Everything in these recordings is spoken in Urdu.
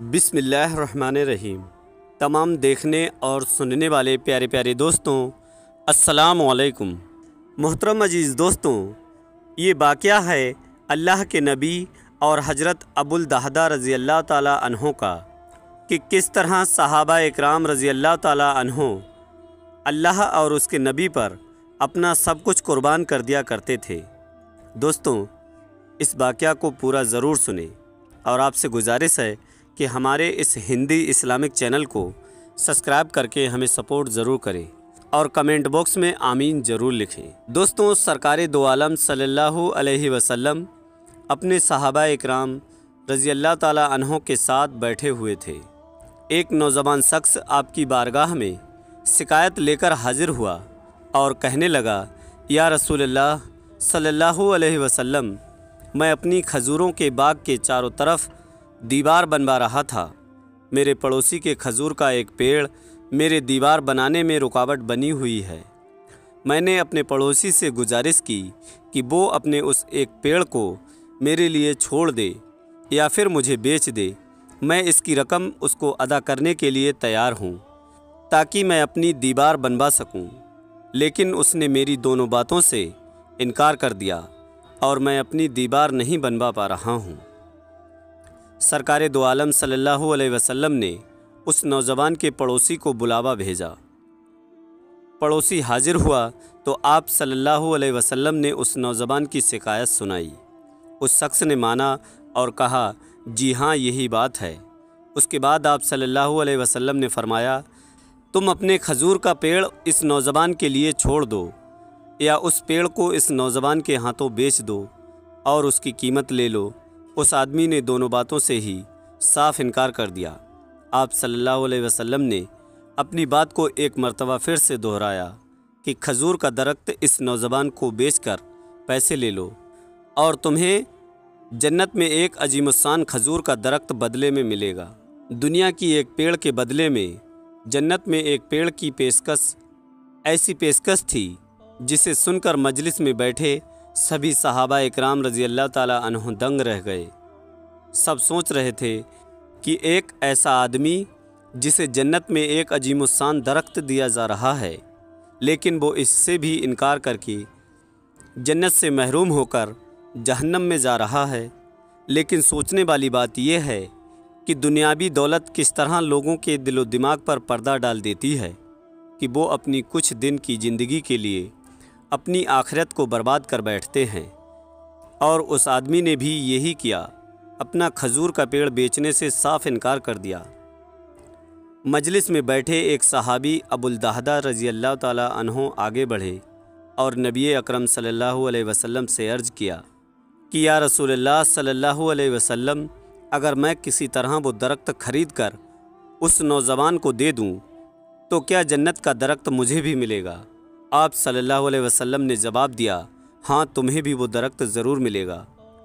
بسم اللہ الرحمن الرحیم۔ تمام دیکھنے اور سننے والے پیارے پیارے دوستوں، السلام علیکم۔ محترم عزیز دوستوں، یہ واقعہ ہے اللہ کے نبی اور حضرت ابوالدہدہ رضی اللہ تعالیٰ عنہ کا کہ کس طرح صحابہ اکرام رضی اللہ تعالیٰ عنہ اللہ اور اس کے نبی پر اپنا سب کچھ قربان کر دیا کرتے تھے۔ دوستوں، اس واقعہ کو پورا ضرور سنیں اور آپ سے گزارش ہے کہ ہمارے اس ہندی اسلامک چینل کو سبسکرائب کر کے ہمیں سپورٹ ضرور کریں اور کمنٹ باکس میں آمین ضرور لکھیں۔ دوستوں، سرکار دو عالم صلی اللہ علیہ وسلم اپنے صحابہ اکرام رضی اللہ تعالیٰ عنہ کے ساتھ بیٹھے ہوئے تھے۔ ایک نوجوان شخص آپ کی بارگاہ میں شکایت لے کر حاضر ہوا اور کہنے لگا، یا رسول اللہ صلی اللہ علیہ وسلم، میں اپنی کھجوروں کے باغ کے چاروں طرف دیوار بنوا رہا تھا۔ میرے پڑوسی کے کھجور کا ایک پیڑ میرے دیوار بنانے میں رکاوٹ بنی ہوئی ہے۔ میں نے اپنے پڑوسی سے گزارش کی کہ وہ اپنے اس ایک پیڑ کو میرے لیے چھوڑ دے یا پھر مجھے بیچ دے۔ میں اس کی رقم اس کو ادا کرنے کے لیے تیار ہوں تاکہ میں اپنی دیوار بنوا سکوں، لیکن اس نے میری دونوں باتوں سے انکار کر دیا اور میں اپنی دیوار نہیں بنوا پا رہا ہوں۔ سرکار دو عالم صلی اللہ علیہ وسلم نے اس نوجوان کے پڑوسی کو بلاوا بھیجا۔ پڑوسی حاضر ہوا تو آپ صلی اللہ علیہ وسلم نے اس نوجوان کی شکایت سنائی۔ اس شخص نے مانا اور کہا، جی ہاں، یہی بات ہے۔ اس کے بعد آپ صلی اللہ علیہ وسلم نے فرمایا، تم اپنے کھجور کا پیڑ اس نوجوان کے لیے چھوڑ دو یا اس پیڑ کو اس نوجوان کے ہاتھوں بیچ دو اور اس کی قیمت لے لو۔ اس آدمی نے دونوں باتوں سے ہی صاف انکار کر دیا۔ آپ صلی اللہ علیہ وسلم نے اپنی بات کو ایک مرتبہ پھر سے دہرایا کہ کھجور کا درخت اس نوجوان کو بیچ کر پیسے لے لو اور تمہیں جنت میں ایک عظیم الشان کھجور کا درخت بدلے میں ملے گا۔ دنیا کی ایک پیڑ کے بدلے میں جنت میں ایک پیڑ کی پیشکش ایسی پیشکش تھی جسے سن کر مجلس میں بیٹھے سبھی صحابہ اکرام رضی اللہ تعالیٰ عنہ دنگ رہ گئے۔ سب سوچ رہے تھے کہ ایک ایسا آدمی جسے جنت میں ایک عظیم الشان درخت دیا جا رہا ہے، لیکن وہ اس سے بھی انکار کر کے جنت سے محروم ہو کر جہنم میں جا رہا ہے۔ لیکن سوچنے والی بات یہ ہے کہ دنیاوی دولت کس طرح لوگوں کے دل و دماغ پر پردہ ڈال دیتی ہے کہ وہ اپنی کچھ دن کی زندگی کے لیے اپنی آخرت کو برباد کر بیٹھتے ہیں، اور اس آدمی نے بھی یہی کیا، اپنا کھجور کا پیڑ بیچنے سے صاف انکار کر دیا۔ مجلس میں بیٹھے ایک صحابی ابوالدہدہ رضی اللہ تعالیٰ عنہ آگے بڑھے اور نبی اکرم صلی اللہ علیہ وسلم سے عرض کیا کہ یا رسول اللہ صلی اللہ علیہ وسلم، اگر میں کسی طرح وہ درخت خرید کر اس نوجوان کو دے دوں تو کیا جنت کا درخت مجھے بھی ملے گا؟ آپ صلی اللہ علیہ وسلم نے جواب دیا، ہاں، تمہیں بھی وہ درخت ضرور ملے گا۔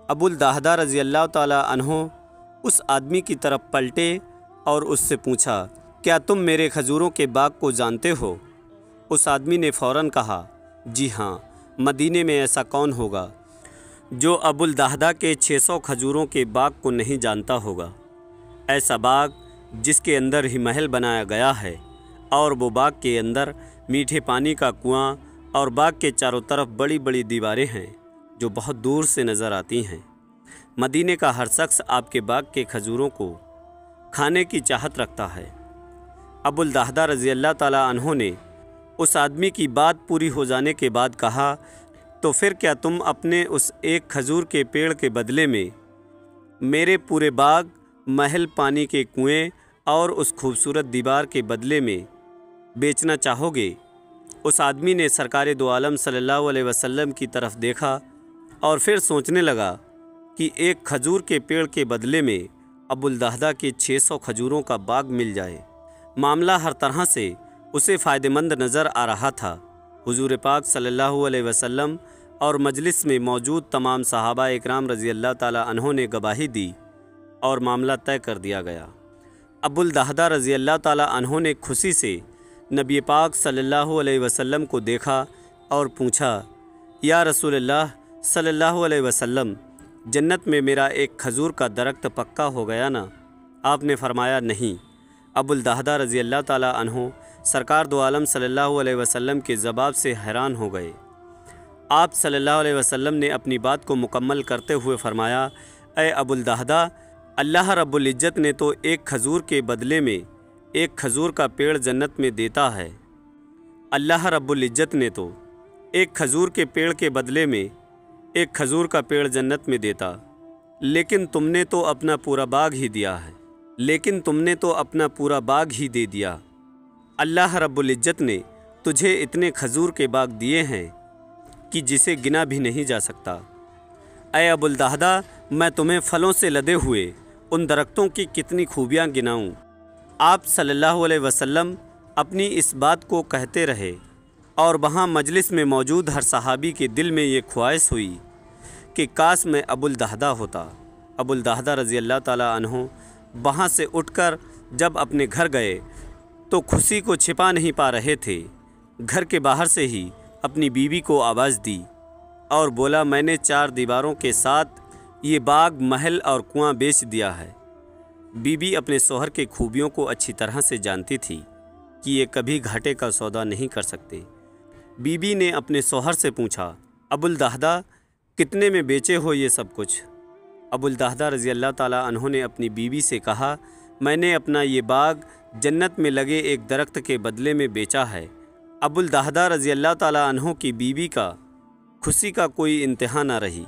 ابوالدہدہ رضی اللہ تعالیٰ عنہ اس آدمی کی طرف پلٹے اور اس سے پوچھا، کیا تم میرے کھجوروں کے باغ کو جانتے ہو؟ اس آدمی نے فوراً کہا، جی ہاں، مدینے میں ایسا کون ہوگا جو ابوالدہدہ کے 600 کھجوروں کے باغ کو نہیں جانتا ہوگا؟ ایسا باغ جس کے اندر ہی محل بنایا گیا ہے، اور وہ باغ کے اندر میٹھے پانی کا کنواں اور باغ کے چاروں طرف بڑی بڑی دیواریں ہیں جو بہت دور سے نظر آتی ہیں۔ مدینے کا ہر شخص آپ کے باغ کے کھجوروں کو کھانے کی چاہت رکھتا ہے۔ ابوالدہدہ رضی اللہ تعالیٰ عنہ نے اس آدمی کی بات پوری ہو جانے کے بعد کہا، تو پھر کیا تم اپنے اس ایک کھجور کے پیڑ کے بدلے میں میرے پورے باغ، محل، پانی کے کنویں اور اس خوبصورت دیوار کے بدلے میں بیچنا چاہو گے؟ اس آدمی نے سرکار دو عالم صلی اللہ علیہ وسلم کی طرف دیکھا اور پھر سوچنے لگا کہ ایک کھجور کے پیڑ کے بدلے میں ابوالدہدہ کے 600 کھجوروں کا باغ مل جائے۔ معاملہ ہر طرح سے اسے فائدہ مند نظر آ رہا تھا۔ حضور پاک صلی اللہ علیہ وسلم اور مجلس میں موجود تمام صحابہ اکرام رضی اللہ تعالیٰ عنہ نے گواہی دی اور معاملہ طے کر دیا گیا۔ ابوالدہدہ رضی اللہ تعالیٰ عنہ نے خوشی سے نبی پاک صلی اللہ علیہ وسلم کو دیکھا اور پوچھا، یا رسول اللہ صلی اللہ علیہ وسلم، جنت میں میرا ایک کھجور کا درخت پکا ہو گیا نا؟ آپ نے فرمایا نہیں۔ ابوالدہدہ رضی اللہ تعالیٰ عنہ سرکار دو عالم صلی اللہ علیہ وسلم کے جواب سے حیران ہو گئے۔ آپ صلی اللہ علیہ وسلم نے اپنی بات کو مکمل کرتے ہوئے فرمایا، اے ابوالدہدہ، اللہ رب العزت نے تو ایک کھجور کے بدلے میں ایک کھجور کا پیڑ جنت میں دیتا ہے۔ اللہ رب العزت نے تو ایک کھجور کے پیڑ کے بدلے میں ایک کھجور کا پیڑ جنت میں دیتا، لیکن تم نے تو اپنا پورا باغ ہی دے دیا۔ اللہ رب العزت نے تجھے اتنے کھجور کے باغ دیے ہیں کہ جسے گنا بھی نہیں جا سکتا۔ اے ابوالدہدہ، میں تمہیں پھلوں سے لدے ہوئے ان درختوں کی کتنی خوبیاں گناؤں۔ آپ صلی اللہ علیہ وسلم اپنی اس بات کو کہتے رہے اور وہاں مجلس میں موجود ہر صحابی کے دل میں یہ خواہش ہوئی کہ کاش میں ابوالدہدہ ہوتا۔ ابوالدہدہ رضی اللہ تعالیٰ عنہ وہاں سے اٹھ کر جب اپنے گھر گئے تو خوشی کو چھپا نہیں پا رہے تھے۔ گھر کے باہر سے ہی اپنی بیوی کو آواز دی اور بولا، میں نے 4 دیواروں کے ساتھ یہ باغ، محل اور کنواں بیچ دیا ہے۔ بیوی اپنے شوہر کے خوبیوں کو اچھی طرح سے جانتی تھی کہ یہ کبھی گھاٹے کا سودا نہیں کر سکتے۔ بیوی نے اپنے شوہر سے پوچھا، ابوالدہدہ، کتنے میں بیچے ہو یہ سب کچھ؟ ابوالدہدہ رضی اللہ تعالیٰ عنہ نے اپنی بیوی سے کہا، میں نے اپنا یہ باغ جنت میں لگے ایک درخت کے بدلے میں بیچا ہے۔ ابوالدہدہ رضی اللہ تعالیٰ عنہ کی بیوی کا خوشی کا کوئی انتہا نہ رہی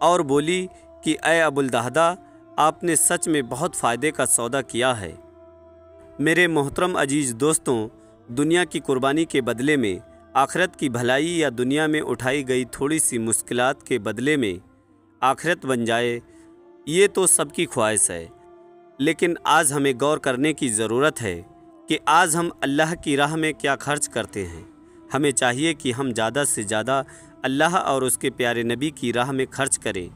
اور بولی کہ اے ابوالدہدہ، آپ نے سچ میں بہت فائدے کا سودا کیا ہے۔ میرے محترم عزیز دوستوں، دنیا کی قربانی کے بدلے میں آخرت کی بھلائی یا دنیا میں اٹھائی گئی تھوڑی سی مشکلات کے بدلے میں آخرت بن جائے، یہ تو سب کی خواہش ہے، لیکن آج ہمیں غور کرنے کی ضرورت ہے کہ آج ہم اللہ کی راہ میں کیا خرچ کرتے ہیں۔ ہمیں چاہیے کہ ہم زیادہ سے زیادہ اللہ اور اس کے پیارے نبی کی راہ میں خرچ کریں،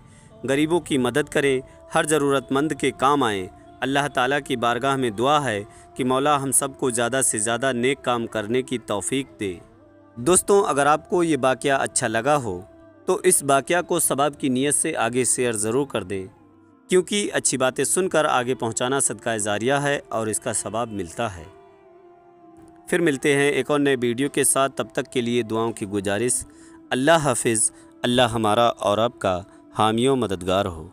غریبوں کی مدد کریں، ہر ضرورت مند کے کام آئیں۔ اللہ تعالیٰ کی بارگاہ میں دعا ہے کہ مولا ہم سب کو زیادہ سے زیادہ نیک کام کرنے کی توفیق دے۔ دوستوں، اگر آپ کو یہ واقعہ اچھا لگا ہو تو اس واقعہ کو ثواب کی نیت سے آگے شیئر ضرور کر دیں، کیونکہ اچھی باتیں سن کر آگے پہنچانا صدقہ جاریہ ہے اور اس کا ثواب ملتا ہے۔ پھر ملتے ہیں ایک اور نئے ویڈیو کے ساتھ، تب تک کے لیے دعاؤں کی گزارش۔ اللہ حافظ۔ اللہ ہمارا اور آپ کا حامی و مددگار ہو۔